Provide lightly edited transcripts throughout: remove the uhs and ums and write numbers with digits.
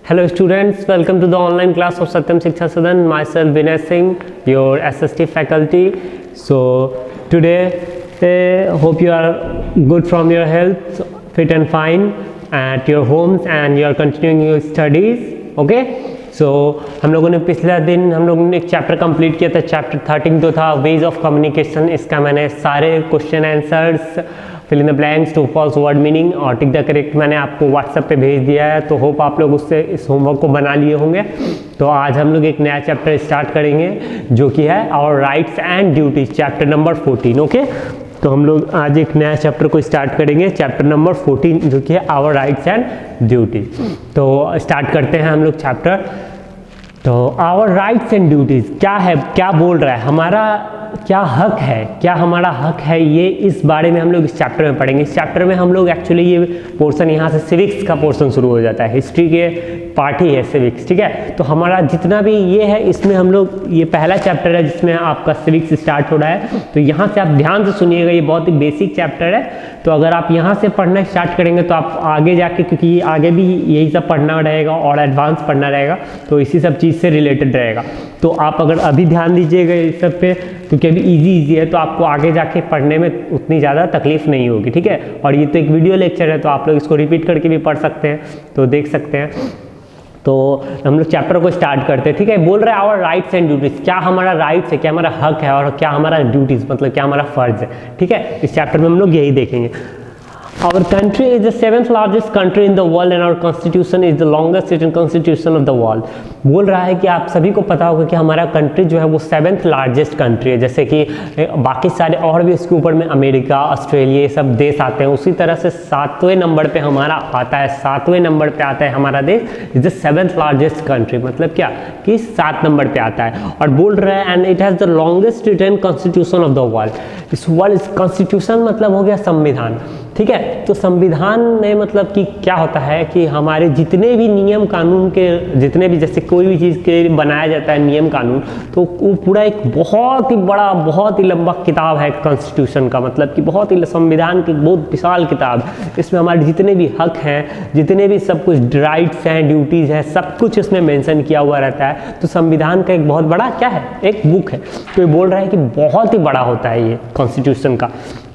Hello students, welcome to the online class of Satyam Shiksha Sadan. Myself Vinay Singh, your SST faculty. So today, hope you are good from your health, fit and fine at your homes and you are continuing your studies. Okay? So हम लोगों ने पिछला दिन हम लोगों ने एक chapter complete किया था, चैप्टर 13 जो था वेज ऑफ कम्युनिकेशन. इसका मैंने सारे question answers, fill in the blanks, true false, word meaning और टिक द करेक्ट मैंने आपको व्हाट्सएप पे भेज दिया है. तो होप आप लोग उससे इस होमवर्क को बना लिए होंगे. तो आज हम लोग एक नया चैप्टर स्टार्ट करेंगे जो कि है our rights and duties, chapter number 14. Okay, तो हम लोग आज एक नया चैप्टर को स्टार्ट करेंगे, चैप्टर नंबर 14 जो कि है आवर राइट्स एंड ड्यूटीज. तो स्टार्ट करते हैं हम लोग चैप्टर. तो आवर राइट्स एंड ड्यूटीज क्या है, क्या बोल रहा है, हमारा क्या हक है, क्या हमारा हक है, ये इस बारे में हम लोग इस चैप्टर में पढ़ेंगे. इस चैप्टर में हम लोग एक्चुअली ये पोर्शन यहाँ से सिविक्स का पोर्शन शुरू हो जाता है. हिस्ट्री के पार्ट ही है सिविक्स, ठीक है. तो हमारा जितना भी ये है इसमें हम लोग, ये पहला चैप्टर है जिसमें आपका सिविक्स स्टार्ट हो रहा है. तो यहाँ से आप ध्यान से सुनिएगा, ये बहुत ही बेसिक चैप्टर है. तो अगर आप यहाँ से पढ़ना स्टार्ट करेंगे तो आप आगे जाके, क्योंकि ये आगे भी यही सब पढ़ना रहेगा और एडवांस पढ़ना रहेगा, तो इसी सब चीज़ से रिलेटेड रहेगा. तो आप अगर अभी ध्यान दीजिएगा इस सब पे, क्योंकि अभी इजी है, तो आपको आगे जाके पढ़ने में उतनी ज़्यादा तकलीफ नहीं होगी, ठीक है. और ये तो एक वीडियो लेक्चर है, तो आप लोग इसको रिपीट करके भी पढ़ सकते हैं, तो देख सकते हैं. तो हम लोग चैप्टर को स्टार्ट करते हैं, ठीक है. बोल रहे हैं आवर राइट्स एंड ड्यूटीज, क्या हमारा राइट्स है, क्या हमारा हक है और क्या हमारा ड्यूटीज मतलब क्या हमारा फर्ज है, ठीक है. इस चैप्टर में हम लोग यही देखेंगे. Our country is the 7th largest country in the world and our constitution is the longest written constitution of the world. बोल रहा है कि आप सभी को पता होगा कि हमारा कंट्री जो है वो 7th लार्जेस्ट कंट्री है. जैसे कि बाकी सारे और भी इसके ऊपर में अमेरिका, ऑस्ट्रेलिया, ये सब देश आते हैं, उसी तरह से 7वें नंबर पे हमारा आता है, 7वें नंबर पे आता है हमारा देश. Is the 7th largest country, मतलब क्या कि 7 नंबर पे आता है. और बोल रहे हैं and it has the longest written constitution of the world. इस वर्ल्ड कॉन्स्टिट्यूशन मतलब हो गया संविधान, ठीक है. तो संविधान में मतलब कि क्या होता है कि हमारे जितने भी नियम कानून के, जितने भी जैसे कोई भी चीज़ के लिए बनाया जाता है नियम कानून, तो वो पूरा एक बहुत ही बड़ा, बहुत ही लंबा किताब है कॉन्स्टिट्यूशन का. मतलब कि बहुत ही संविधान की बहुत विशाल किताब. इसमें हमारे जितने भी हक हैं, जितने भी सब कुछ राइट्स हैं, ड्यूटीज़ हैं, सब कुछ इसमें मेंशन किया हुआ रहता है. तो संविधान का एक बहुत बड़ा क्या है, एक बुक है. तो ये बोल रहा है कि बहुत ही बड़ा होता है ये कॉन्स्टिट्यूशन का.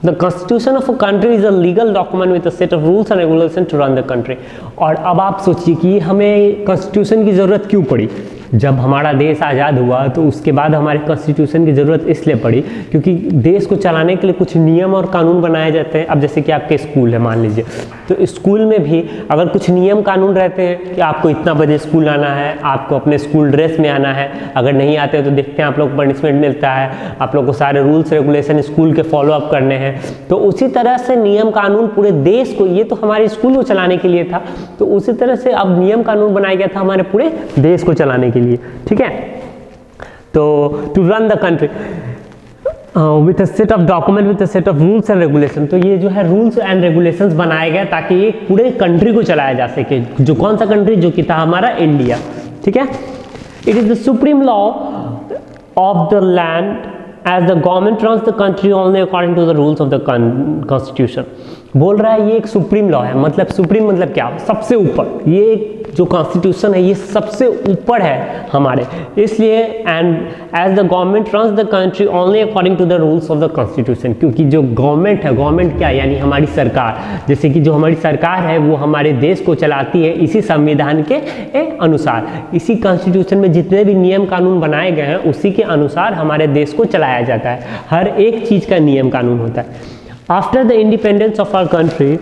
The Constitution of a country is a legal document with a set of rules and regulations to run the country. और अब आप सोचिए कि हमें कॉन्स्टिट्यूशन की ज़रूरत क्यों पड़ी. जब हमारा देश आज़ाद हुआ तो उसके बाद हमारे कॉन्स्टिट्यूशन की ज़रूरत इसलिए पड़ी क्योंकि देश को चलाने के लिए कुछ नियम और कानून बनाए जाते हैं. अब जैसे कि आपके स्कूल है मान लीजिए, तो स्कूल में भी अगर कुछ नियम कानून रहते हैं कि आपको इतना बजे स्कूल आना है, आपको अपने स्कूल ड्रेस में आना है, अगर नहीं आते हैं तो देखते हैं आप लोग पनिशमेंट मिलता है, आप लोग को सारे रूल्स रेगुलेशन स्कूल के फॉलो अप करने हैं. तो उसी तरह से नियम कानून पूरे देश को, ये तो हमारे स्कूल को चलाने के लिए था, तो उसी तरह से अब नियम कानून बनाया गया था हमारे पूरे देश को चलाने के लिए, ठीक है. तो to run the country with a set of document with a set of rules and regulation. तो ये जो है रूल्स एंड रेगुलेशंस बनाए गए ताकि ये पूरे कंट्री को चलाया जा सके. जो कौन सा कंट्री, जो कि था हमारा इंडिया, ठीक है. It is the supreme law of the land as the government runs the country only according to the rules of the constitution. बोल रहा है ये एक सुप्रीम लॉ है. मतलब सुप्रीम मतलब क्या, सबसे ऊपर. ये जो कॉन्स्टिट्यूशन है ये सबसे ऊपर है हमारे, इसलिए and as the government runs the country only according to the rules of the constitution. क्योंकि जो गवर्नमेंट है, गवर्नमेंट क्या यानी हमारी सरकार, जैसे कि जो हमारी सरकार है वो हमारे देश को चलाती है इसी संविधान के अनुसार. इसी कॉन्स्टिट्यूशन में जितने भी नियम कानून बनाए गए हैं उसी के अनुसार हमारे देश को चलाया जाता है. हर एक चीज़ का नियम कानून होता है. After the independence of our country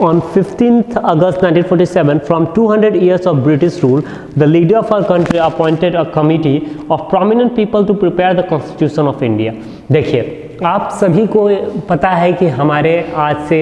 on 15th August 1947, from 200 years of British rule, the leader of our country appointed a committee of prominent people to prepare the Constitution of India. देखिए, आप सभी को पता है कि हमारे आज से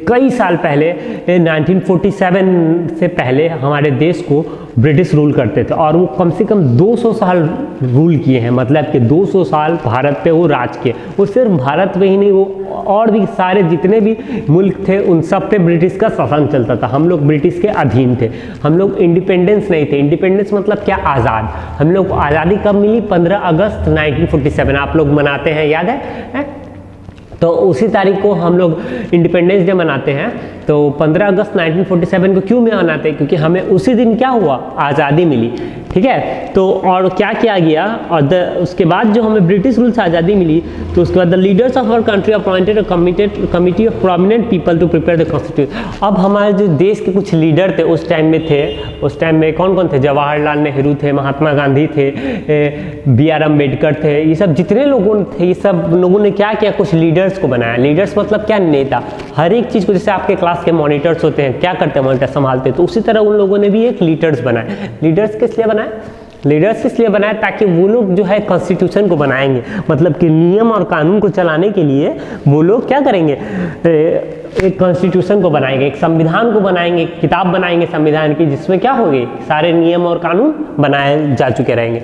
कई साल पहले 1947 से पहले हमारे देश को ब्रिटिश रूल करते थे और वो कम से कम 200 साल रूल किए हैं. मतलब कि 200 साल भारत पे वो राज किए. वो सिर्फ भारत पे ही नहीं, वो और भी सारे जितने भी मुल्क थे उन सब पे ब्रिटिश का शासन चलता था. हम लोग ब्रिटिश के अधीन थे, हम लोग इंडिपेंडेंस नहीं थे. इंडिपेंडेंस मतलब क्या, आज़ाद. हम लोग को आज़ादी कब मिली, 15 अगस्त 1947. आप लोग मनाते हैं, याद है? तो उसी तारीख को हम लोग इंडिपेंडेंस डे मनाते हैं। तो 15 अगस्त 1947 को क्यों मनाते हैं? क्योंकि हमें उसी दिन क्या हुआ, आज़ादी मिली। ठीक है, तो और क्या किया गया, और उसके बाद जो हमें ब्रिटिश रूल से आज़ादी मिली, तो उसके बाद the leaders of our country appointed a committee of prominent people to prepare the constitution. अब हमारे जो देश के कुछ लीडर थे उस टाइम में थे, उस टाइम में कौन कौन थे? जवाहरलाल नेहरू थे, महात्मा गांधी थे, BR अम्बेडकर थे, ये सब जितने लोगों थे, ये सब लोगों ने क्या किया, कुछ लीडर्स को बनाया। लीडर्स मतलब क्या? नेता। हर एक चीज़ को, जैसे आपके क्लास के मॉनिटर्स होते हैं, क्या करते हैं? मॉनिटर संभालते हैं, तो उसी तरह उन लोगों ने भी एक लीडर्स बनाए। लीडर्स किस लिए बनाए? लीडर्स इसलिए बनाए ताकि वो लोग जो है कॉन्स्टिट्यूशन को बनाएंगे, मतलब कि नियम और कानून को चलाने के लिए वो लोग क्या करेंगे, एक कॉन्स्टिट्यूशन को बनाएंगे, एक संविधान को बनाएंगे, किताब बनाएंगे संविधान की, जिसमें क्या होगी, सारे नियम और कानून बनाए जा चुके रहेंगे।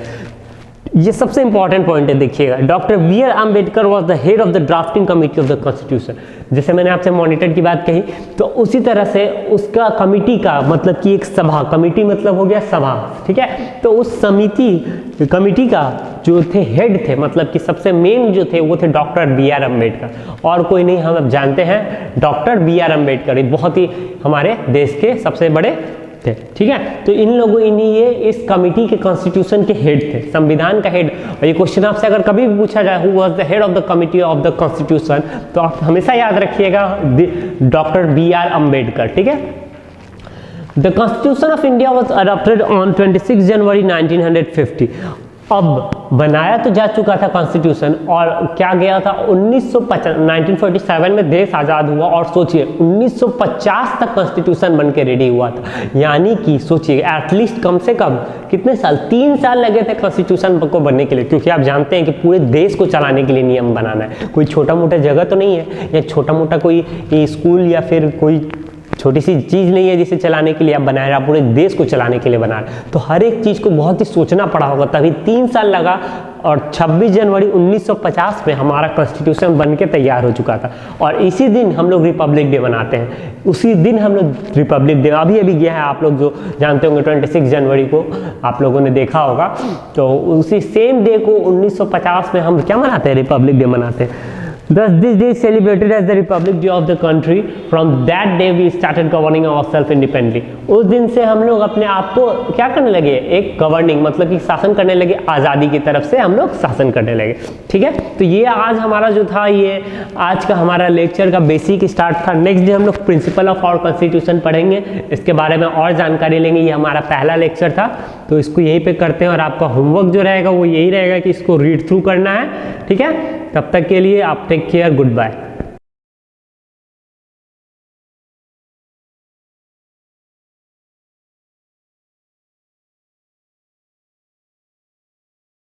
ये सबसे इंपॉर्टेंट पॉइंट है, देखिएगा। Doctor BR Ambedkar was the head of the drafting committee of the constitution. जैसे मैंने आपसे मॉनिटर की बात कही, तो उसी तरह से उसका कमिटी का मतलब कि एक सभा, कमिटी मतलब हो गया सभा, ठीक है। तो उस कमिटी का जो थे हेड थे, मतलब कि सबसे मेन जो थे वो थे डॉक्टर BR अम्बेडकर, और कोई नहीं, हम अब जानते हैं डॉक्टर BR अम्बेडकर, बहुत ही हमारे देश के सबसे बड़े थे। ठीक है, तो इन लोगों ये इस कमिटी के कॉन्स्टिट्यूशन के हेड थे, संविधान का हेड। और ये क्वेश्चन आपसे अगर कभी भी पूछा जाए, who was the head of the committee of the constitution, तो आप हमेशा याद रखिएगा डॉक्टर BR अम्बेडकर। ठीक है, the constitution of India was adopted on 26 जनवरी 1950। अब बनाया तो जा चुका था कॉन्स्टिट्यूशन, और क्या गया था 1947 में देश आज़ाद हुआ, और सोचिए 1950 तक कॉन्स्टिट्यूशन बन के रेडी हुआ था। यानी कि सोचिए एटलीस्ट कम से कम कितने साल, 3 साल लगे थे कॉन्स्टिट्यूशन को बनने के लिए, क्योंकि आप जानते हैं कि पूरे देश को चलाने के लिए नियम बनाना है, कोई छोटा मोटा जगह तो नहीं है, या छोटा मोटा कोई स्कूल या फिर कोई छोटी सी चीज़ नहीं है जिसे चलाने के लिए आप बना रहे हैं, आप पूरे देश को चलाने के लिए बना रहे हैं। तो हर एक चीज़ को बहुत ही सोचना पड़ा होगा, तभी 3 साल लगा, और 26 जनवरी 1950 में हमारा कॉन्स्टिट्यूशन बन के तैयार हो चुका था। और इसी दिन हम लोग रिपब्लिक डे मनाते हैं, उसी दिन हम लोग रिपब्लिक डे अभी गया है, आप लोग जो जानते होंगे 26 जनवरी को आप लोगों ने देखा होगा। तो उसी सेम डे को 1950 में हम क्या मनाते हैं, रिपब्लिक डे मनाते हैं। Thus, this day is celebrated as the Republic Day of the country. From that day, we started governing ourselves independently. उस दिन से हम लोग अपने आप को क्या करने लगे, एक गवर्निंग मतलब कि शासन करने लगे, आज़ादी की तरफ से हम लोग शासन करने लगे। ठीक है, तो ये आज हमारा जो था, ये आज का हमारा लेक्चर का बेसिक स्टार्ट था। नेक्स्ट डे हम लोग प्रिंसिपल ऑफ आवर कॉन्स्टिट्यूशन पढ़ेंगे, इसके बारे में और जानकारी लेंगे। ये हमारा पहला लेक्चर था, तो इसको यहीं पे करते हैं, और आपका होमवर्क जो रहेगा वो यही रहेगा कि इसको रीड थ्रू करना है। ठीक है, तब तक के लिए आप टेक केयर, गुड बाय।